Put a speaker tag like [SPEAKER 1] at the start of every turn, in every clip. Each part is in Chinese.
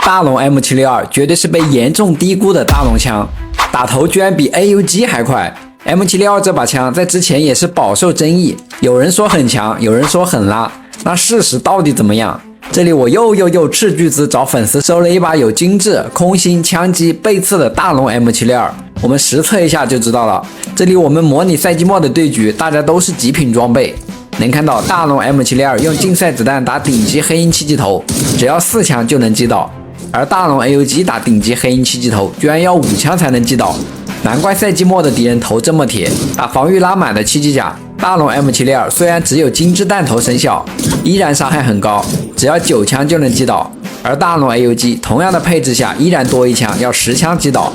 [SPEAKER 1] 大龙 M762绝对是被严重低估的大龙枪，打头居然比 AUG 还快。M762这把枪在之前也是饱受争议，有人说很强，有人说很拉，那事实到底怎么样？这里我又斥巨资找粉丝收了一把有精致、空心、枪机、背刺的大龙 M762，我们实测一下就知道了。这里我们模拟赛季末的对局，大家都是极品装备。能看到大龙 M762用竞赛子弹打顶级黑鹰7级头，只要4枪就能击倒，而大龙 AUG 打顶级黑鹰7级头居然要5枪才能击倒，难怪赛季末的敌人头这么铁。打防御拉满的7机甲，大龙 M762虽然只有精致弹头生效，依然伤害很高，只要9枪就能击倒，而大龙 AUG 同样的配置下依然多1枪，要10枪击倒。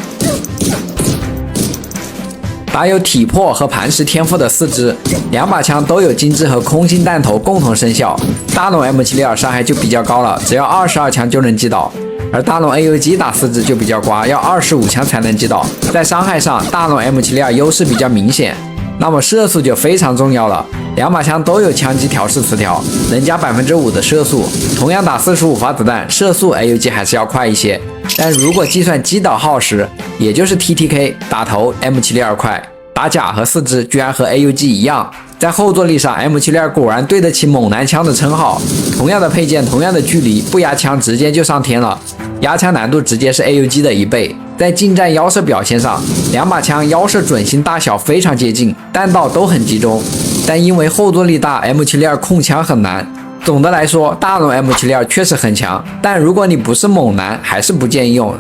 [SPEAKER 1] 打有体魄和磐石天赋的4支，2把枪都有精致和空心弹头共同生效，大龙 M762伤害就比较高了，只要22枪就能击倒，而大龙 AUG 打4支就比较瓜，要25枪才能击倒。在伤害上，大龙 M762优势比较明显，那么射速就非常重要了。2把枪都有枪机调试词条，能加5%的射速，同样打45发子弹，射速 AUG 还是要快一些。但如果计算击倒耗时，也就是 TTK 打头 M762 快，打甲和4支居然和 AUG 一样。在后坐力上 M762 果然对得起猛男枪的称号，同样的配件，同样的距离，不压枪直接就上天了，压枪难度直接是 AUG 的1倍。在近战腰射表现上，2把枪腰射准心大小非常接近，弹道都很集中，但因为后坐力大 ，M762 控枪很难。总的来说，大龙 M762 确实很强，但如果你不是猛男，还是不建议用。